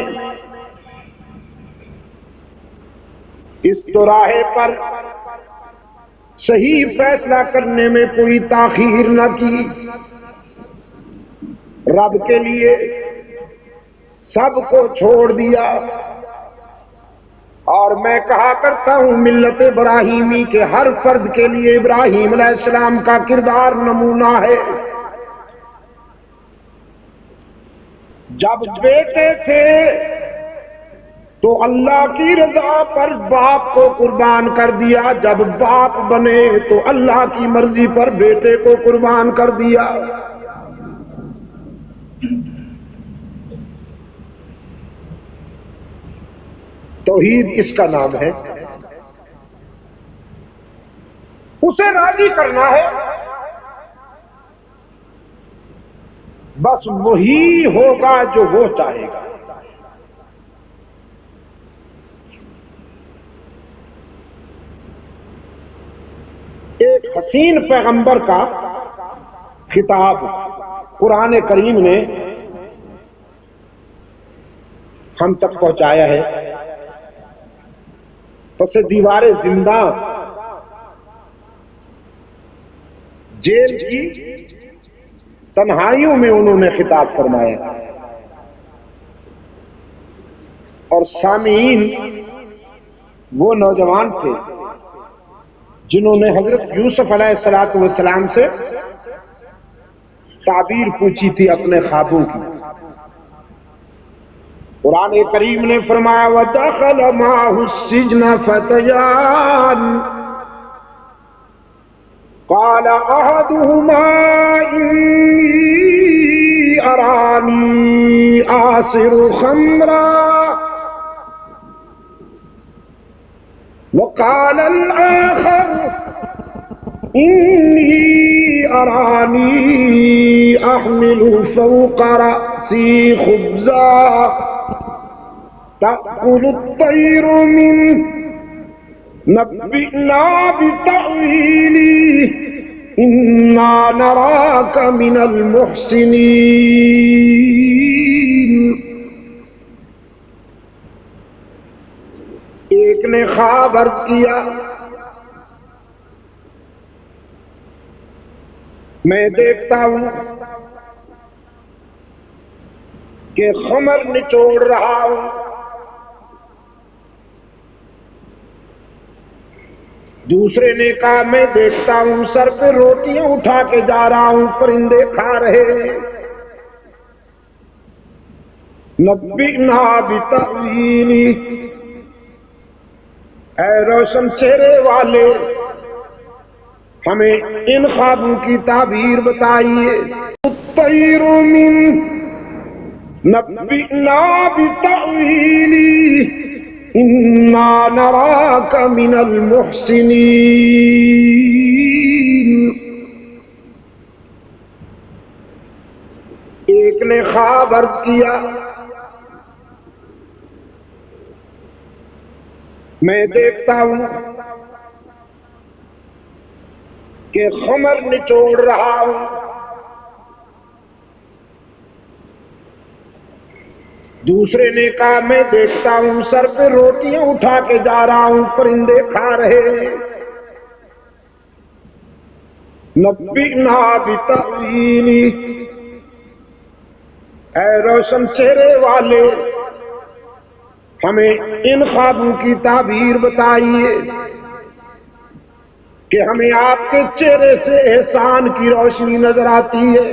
اس دوراہے پر صحیح فیصلہ کرنے میں کوئی تاخیر نہ کی. رب کے لیے سب کو چھوڑ دیا. اور میں کہا کرتا ہوں ملت ابراہیمی کے ہر فرد کے لیے ابراہیم علیہ السلام کا کردار نمونہ ہے. جب بیٹے تھے تو اللہ کی رضا پر باپ کو قربان کر دیا، جب باپ بنے تو اللہ کی مرضی پر بیٹے کو قربان کر دیا۔ توحید اس کا نام ہے، اسے راضی کرنا ہے، بس وہی ہوگا جو وہ چاہے گا۔ ایک حسین پیغمبر کا خطاب قرآن کریم نے ہم تک پہنچایا ہے۔ پس دیوار زندہ جیل کی تنہائیوں میں انہوں نے خطاب فرمایا، اور سامعین وہ نوجوان تھے جنہوں نے حضرت یوسف علیہ السلام سے تعبیر پوچھی تھی اپنے خوابوں کی۔ قرآن کریم نے فرمایا وَدَخَلَ مَعَهُ السِّجْنَ فَتَيَانِ قَالَ أَحَدُهُمَا إِنِّي أَرَانِي أَعْصِرُ خَمْرًا وقال الآخر إني أراني أحمل فوق رأسي خبزا تأكل الطير منه نبئنا بتأويله إنا نراك من المحسنين۔ ایک نے خواب عرض کیا، میں دیکھتا ہوں کہ خمر نچوڑ رہا ہوں۔ دوسرے نے کہا میں دیکھتا ہوں سر پہ روٹیاں اٹھا کے جا رہا ہوں، پرندے کھا رہے ہیں۔ نبئنا بتأویلہ، اے روشن چہرے والے ہمیں ان خوابوں کی تعبیر بتائیے۔ الطیر من نبئنا بتأویلہ انا نراک من المحسنین۔ ایک نے خواب عرض کیا، میں دیکھتا ہوں کہ خمر نچوڑ رہا ہوں۔ دوسرے نے کہا میں دیکھتا ہوں سر پہ روٹیاں اٹھا کے جا رہا ہوں، پرندے کھا رہے ہیں۔ نبئنا بتأویلہ، اے روشن چہرے والے ہمیں ان خوابوں کی تعبیر بتائیے کہ ہمیں آپ کے چہرے سے احسان کی روشنی نظر آتی ہے۔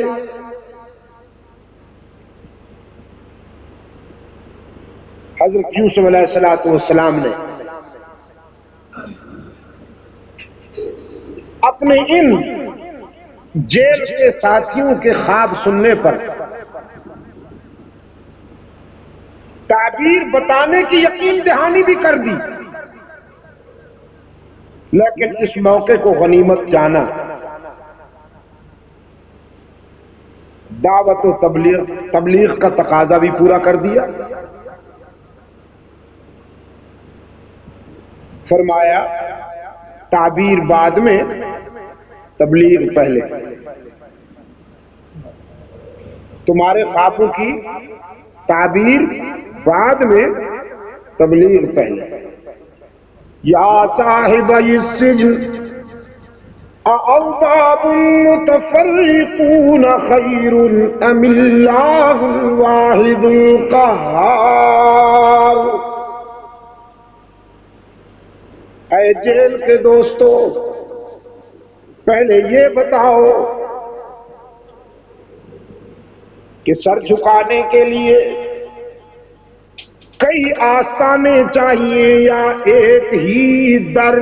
حضرت یوسف علیہ السلام نے اپنے ان جیل کے ساتھیوں کے خواب سننے پر تعبیر بتانے کی یقین دہانی بھی کر دی، لیکن اس موقع کو غنیمت جانا، دعوت و تبلیغ کا تقاضا بھی پورا کر دیا۔ فرمایا تعبیر بعد میں، تبلیغ پہلے۔ تمہارے خوابوں کی تعبیر بعد میں، تبلیغ پہلے۔ یا صاحب السجن اارباب متفرقون خیر ام اللہ الواحد القہار۔ اے جیل کے دوستو، پہلے یہ بتاؤ کہ سر جھکانے کے لیے کئی آستانے چاہیے یا ایک ہی در؟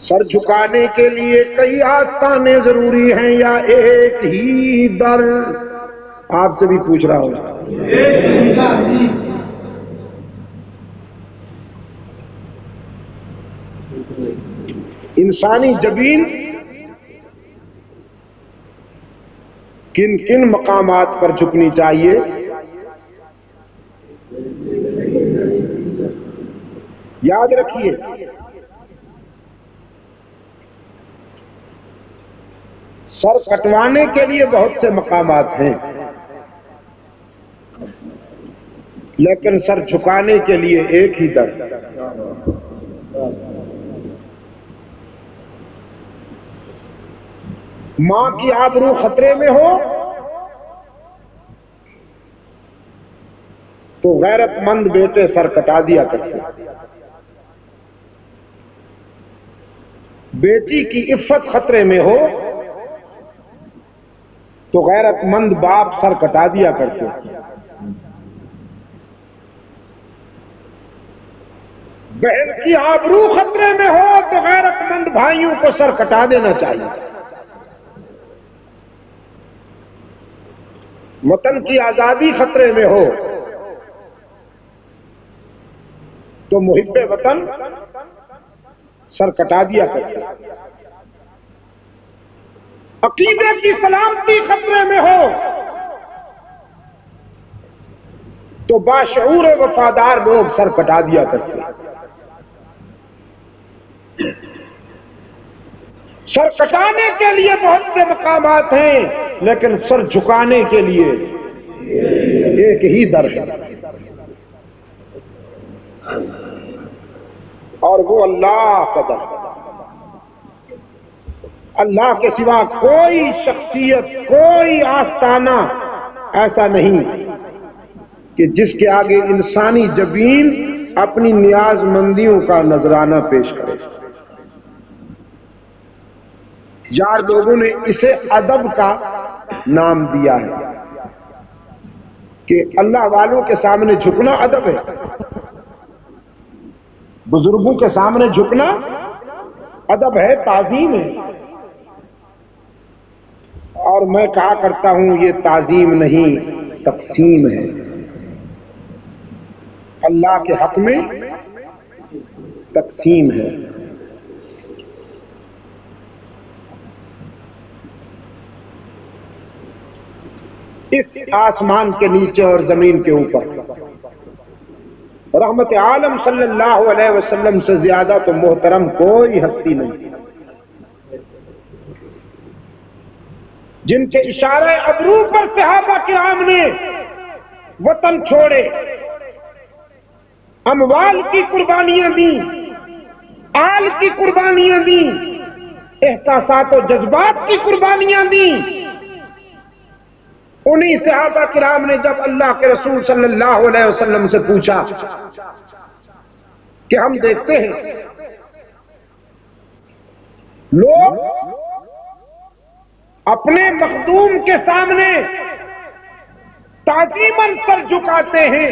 سر جھکانے کے لیے کئی آستانے ضروری ہیں یا ایک ہی در؟ آپ سے بھی پوچھ رہا ہوں. انسانی جبین کن کن مقامات پر جھکنی چاہیے؟ یاد رکھیے، سر کٹوانے کے لیے بہت سے مقامات ہیں، لیکن سر جھکانے کے لیے ایک ہی در. ماں کی آبرو خطرے میں ہو تو غیرت مند بیٹے سر کٹا دیا کرتے. بیٹی کی عفت خطرے میں ہو تو غیرت مند باپ سر کٹا دیا کرتے. بہن کی آبرو خطرے میں ہو تو غیرت مند بھائیوں کو سر کٹا دینا چاہیے. وطن کی آزادی خطرے میں ہو تو محب وطن سر کٹا دیا کرتے. عقیدے کی سلامتی خطرے میں ہو تو باشعور وفادار لوگ سر کٹا دیا کرتے. سر کٹانے کے لیے بہت سے مقامات ہیں، لیکن سر جھکانے کے لیے ایک ہی در ہے، اور وہ اللہ کا در. اللہ کے سوا کوئی شخصیت، کوئی آستانہ ایسا نہیں کہ جس کے آگے انسانی جبین اپنی نیاز مندیوں کا نذرانہ پیش کرے. یار لوگوں نے اسے ادب کا نام دیا ہے کہ اللہ والوں کے سامنے جھکنا ادب ہے، بزرگوں کے سامنے جھکنا ادب ہے، تعظیم ہے. اور میں کہا کرتا ہوں یہ تعظیم نہیں، تقسیم ہے. اللہ کے حق میں تقسیم ہے. اس آسمان کے نیچے اور زمین کے اوپر رحمت عالم صلی اللہ علیہ وسلم سے زیادہ تو محترم کوئی ہستی نہیں، جن کے اشارے ابرو پر صحابہ کرام نے وطن چھوڑے، اموال کی قربانیاں دیں، آل کی قربانیاں دیں، احساسات و جذبات کی قربانیاں دیں. انہی صحابہ کرام نے جب اللہ کے رسول صلی اللہ علیہ وسلم سے پوچھا کہ ہم دیکھتے ہیں لوگ اپنے مخدوم کے سامنے تعظیماً سر جھکاتے ہیں،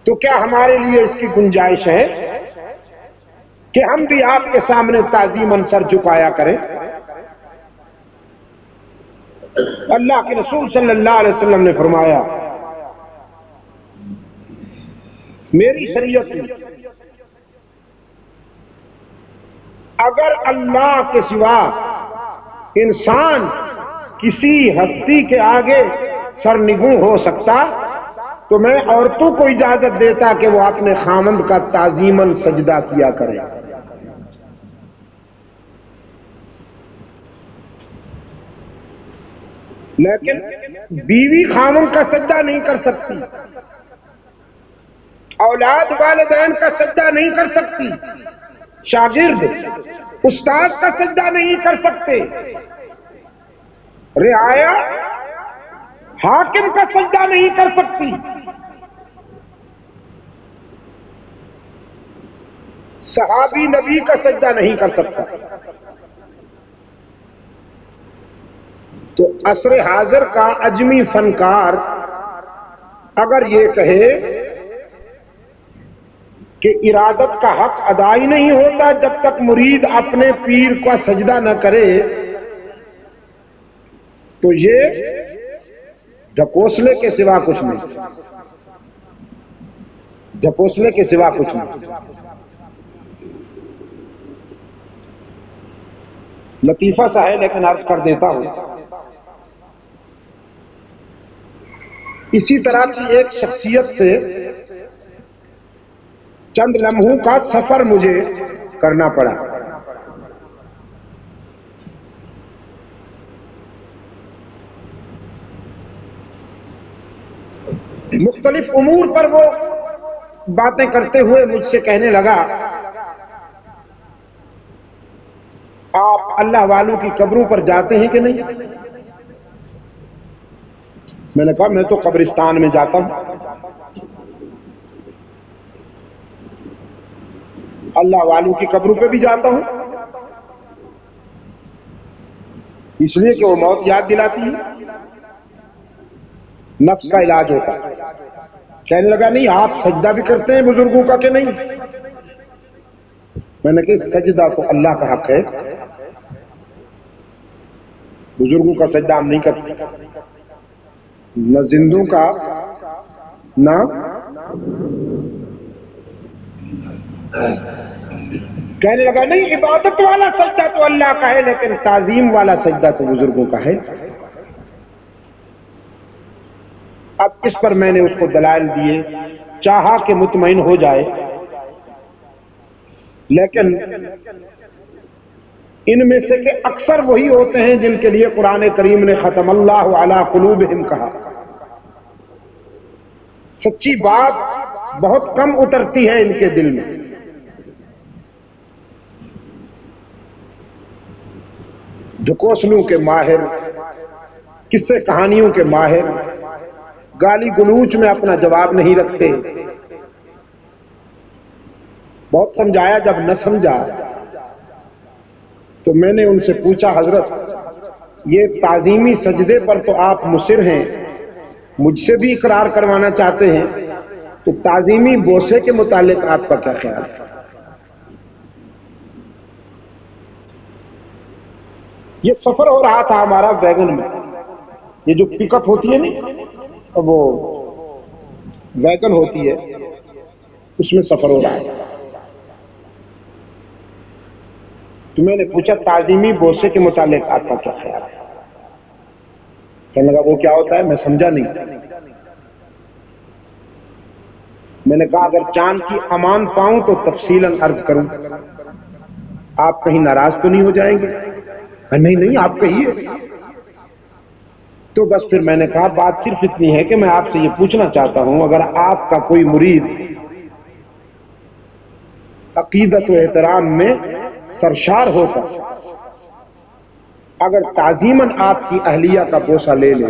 تو کیا ہمارے لیے اس کی گنجائش ہے کہ ہم بھی آپ کے سامنے تعظیماً سر جھکایا کریں؟ اللہ کے رسول صلی اللہ علیہ وسلم نے فرمایا، میری شریعت میں اگر اللہ کے سوا انسان کسی ہستی کے آگے سرنگوں ہو سکتا تو میں عورتوں کو اجازت دیتا کہ وہ اپنے خامند کا تعظیماً سجدہ کیا کرے. لیکن بیوی خامند کا سجدہ نہیں کر سکتی، اولاد والدین کا سجدہ نہیں کر سکتی، شاگرد استاد کا سجدہ نہیں کر سکتے، رعایا حاکم کا سجدہ نہیں کر سکتی، صحابی نبی کا سجدہ نہیں کر سکتا. تو عصر حاضر کا اجمی فنکار اگر یہ کہے کہ ارادت کا حق ادا ہی نہیں ہوتا جب تک مرید اپنے پیر کا سجدہ نہ کرے، تو یہ ڈھکوسلے کے سوا کچھ نہیں، ڈھکوسلے کے سوا کچھ نہیں۔ لطیفہ سا ہے لیکن عرض کر دیتا ہوں۔ اسی طرح کی ایک شخصیت سے چند لمحوں کا سفر مجھے کرنا پڑا۔ مختلف امور پر وہ باتیں کرتے ہوئے مجھ سے کہنے لگا، آپ اللہ والوں کی قبروں پر جاتے ہیں کہ نہیں؟ میں نے کہا میں تو قبرستان میں جاتا ہوں، اللہ والوں کی قبروں پہ بھی جاتا ہوں، اس لیے کہ وہ موت یاد دلاتی ہے، نفس کا علاج ہوتا ہے۔ کہنے لگا نہیں آپ سجدہ بھی کرتے ہیں بزرگوں کا کہ نہیں؟ میں نے کہا سجدہ تو اللہ کا حق ہے، بزرگوں کا سجدہ ہم نہیں کرتے، نہ زندوں کا نہ کہنے لگا نہیں عبادت والا سجدہ تو اللہ کا ہے لیکن تعظیم والا سجدہ تو بزرگوں کا ہے۔ اب اس پر میں نے اس کو دلائل دیے، چاہا کہ مطمئن ہو جائے، لیکن ان میں سے کہ اکثر وہی ہوتے ہیں جن کے لیے قرآن کریم نے ختم اللہ علی قلوبہم کہا۔ سچی بات بہت کم اترتی ہے ان کے دل میں۔ ڈھکوسلوں کے ماہر، قصے کہانیوں کے ماہر، گالی گلوچ میں اپنا جواب نہیں رکھتے۔ بہت سمجھایا، جب نہ سمجھا تو میں نے ان سے پوچھا حضرت یہ تعظیمی سجدے پر تو آپ مصر ہیں، مجھ سے بھی اقرار کروانا چاہتے ہیں، تو تعظیمی بوسے کے متعلق آپ کا کیا خیال ہے؟ یہ سفر ہو رہا تھا ہمارا ویگن میں، یہ جو پک اپ ہوتی ہے نا، وہ ویگن ہوتی ہے، اس میں سفر ہو رہا ہے۔ تو میں نے پوچھا تعظیمی بوسے کے متعلق آپ کا کیا خیال ہے؟ کہنے لگا وہ کیا ہوتا ہے؟ میں سمجھا نہیں۔ میں نے کہا اگر چاند کی امان پاؤں تو تفصیلاً عرض کروں، آپ کہیں ناراض تو نہیں ہو جائیں گے؟ نہیں نہیں آپ کہیے۔ تو بس پھر میں نے کہا بات صرف اتنی ہے کہ میں آپ سے یہ پوچھنا چاہتا ہوں، اگر آپ کا کوئی مرید عقیدت و احترام میں سرشار ہوتا، اگر تعظیماً آپ کی اہلیہ کا بوسہ لے لے،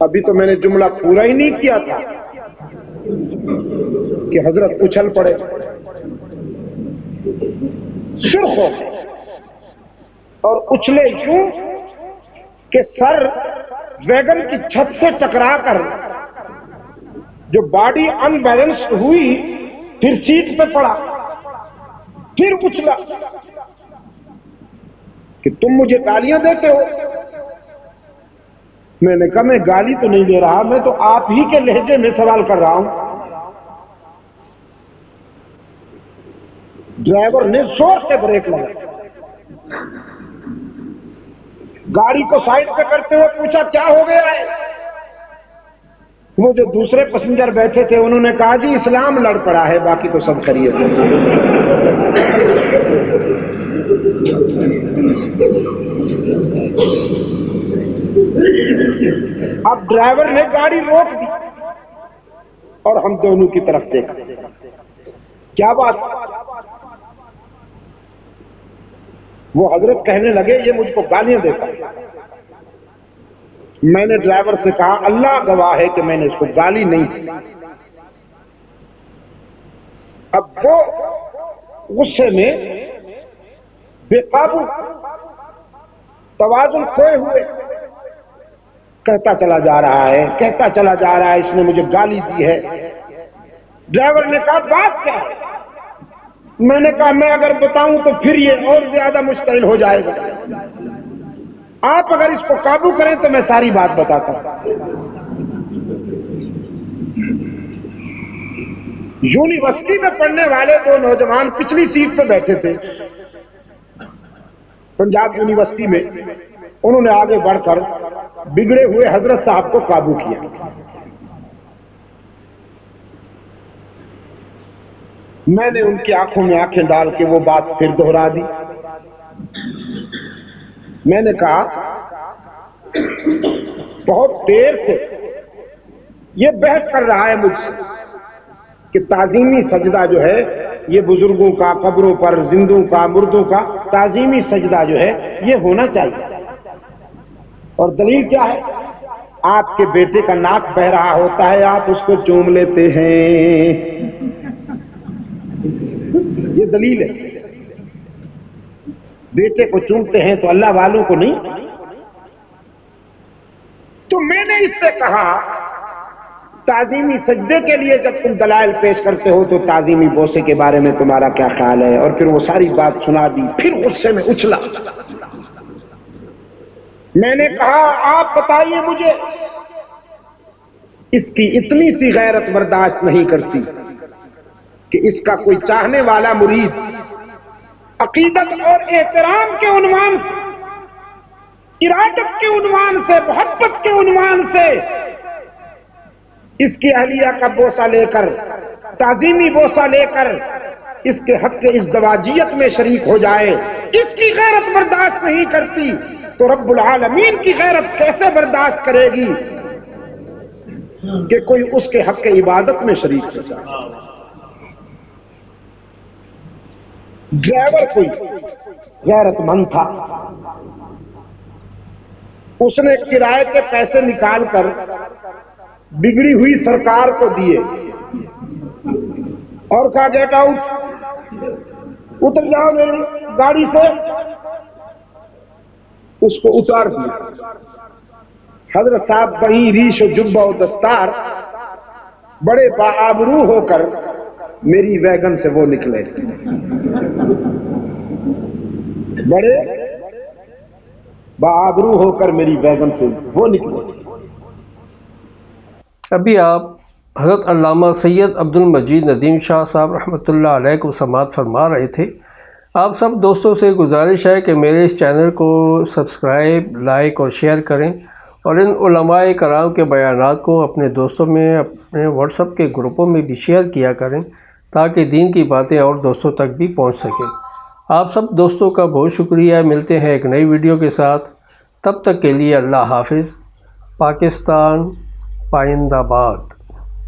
ابھی تو میں نے جملہ پورا ہی نہیں کیا تھا کہ حضرت اچھل پڑے، سرخ ہو اور اچھلے یوں کہ سر ویگن کی چھت سے ٹکرا کر جو باڈی ان بیلنسڈ ہوئی، پھر سیٹ پہ پڑا، پھر اچھلا کہ تم مجھے گالیاں دیتے ہو۔ میں نے کہا میں گالی تو نہیں دے رہا، میں تو آپ ہی کے لہجے میں سوال کر رہا ہوں۔ ڈرائیور نے زور سے بریک لگا، گاڑی کو سائڈ پہ کرتے ہوئے پوچھا کیا ہو گیا ہے؟ وہ جو دوسرے پیسنجر بیٹھے تھے انہوں نے کہا جی اسلام لڑ پڑا ہے، باقی تو سب خیریت ہے۔ اب ڈرائیور نے گاڑی روک دی اور ہم دونوں کی طرف دیکھا، کیا بات؟ وہ حضرت کہنے لگے یہ مجھ کو گالیاں دیتا ہے۔ میں نے ڈرائیور سے کہا اللہ گواہ ہے کہ میں نے اس کو گالی نہیں دی۔ اب وہ غصے میں بے قابو توازن کھوئے ہوئے کہتا چلا جا رہا ہے، کہتا چلا جا رہا ہے، اس نے مجھے گالی دی ہے۔ ڈرائیور نے کہا بات کیا ہے؟ میں نے کہا میں اگر بتاؤں تو پھر یہ اور زیادہ مشتعل ہو جائے گا، آپ اگر اس کو قابو کریں تو میں ساری بات بتاتا ہوں۔ یونیورسٹی میں پڑھنے والے دو نوجوان پچھلی سیٹ پہ بیٹھے تھے پنجاب یونیورسٹی میں، انہوں نے آگے بڑھ کر بگڑے ہوئے حضرت صاحب کو قابو کیا۔ میں نے ان کی آنکھوں میں آنکھیں ڈال کے وہ بات پھر دہرا دی۔ میں نے کہا بہت دیر سے یہ بحث کر رہا ہے مجھ سے کہ تعظیمی سجدہ جو ہے یہ بزرگوں کا، قبروں پر زندوں کا، مردوں کا تعظیمی سجدہ جو ہے یہ ہونا چاہیے، اور دلیل کیا ہے؟ آپ کے بیٹے کا ناک بہ رہا ہوتا ہے، آپ اس کو چوم لیتے ہیں، یہ دلیل ہے۔ بیٹے کو چومتے ہیں تو اللہ والوں کو نہیں؟ تو میں نے اس سے کہا تعظیمی سجدے کے لیے جب تم دلائل پیش کرتے ہو تو تعظیمی بوسے کے بارے میں تمہارا کیا خیال ہے؟ اور پھر وہ ساری بات سنا دی، پھر غصے میں اچھلا۔ میں نے کہا آپ بتائیے مجھے، اس کی اتنی سی غیرت برداشت نہیں کرتی کہ اس کا کوئی چاہنے والا مرید عقیدت اور احترام کے عنوان سے، ارادت کے عنوان سے، محبت کے عنوان سے اس کی اہلیہ کا بوسہ لے کر، تعظیمی بوسہ لے کر اس کے حق کے ازدواجیت میں شریک ہو جائے، اس کی غیرت برداشت نہیں کرتی تو رب العالمین کی غیرت کیسے برداشت کرے گی کہ کوئی اس کے حق کے عبادت میں شریک ہو جائے؟ ڈرائیور کوئی غیرت مند تھا، اس نے کرائے کے پیسے نکال کر بگڑی ہوئی سرکار کو دیے اور کہا گیٹ آؤٹ، اتر جاؤ میری گاڑی سے۔ اس کو اتار دیا۔ حضرت صاحب وہیں ریش و جبہ و دستار بڑے باآبرو ہو کر میری ویگن سے وہ نکلے، بڑے باآبرو ہو کر میری ویگن سے وہ نکلے۔ ابھی آپ حضرت علامہ سید عبد المجید ندیم شاہ صاحب رحمۃ اللہ علیہ کو سماعت فرما رہے تھے۔ آپ سب دوستوں سے گزارش ہے کہ میرے اس چینل کو سبسکرائب، لائک اور شیئر کریں، اور ان علماء کرام کے بیانات کو اپنے دوستوں میں، اپنے واٹس ایپ کے گروپوں میں بھی شیئر کیا کریں تاکہ دین کی باتیں اور دوستوں تک بھی پہنچ سکیں۔ آپ سب دوستوں کا بہت شکریہ۔ ملتے ہیں ایک نئی ویڈیو کے ساتھ، تب تک کے لیے اللہ حافظ۔ پاکستان پائندہ باد۔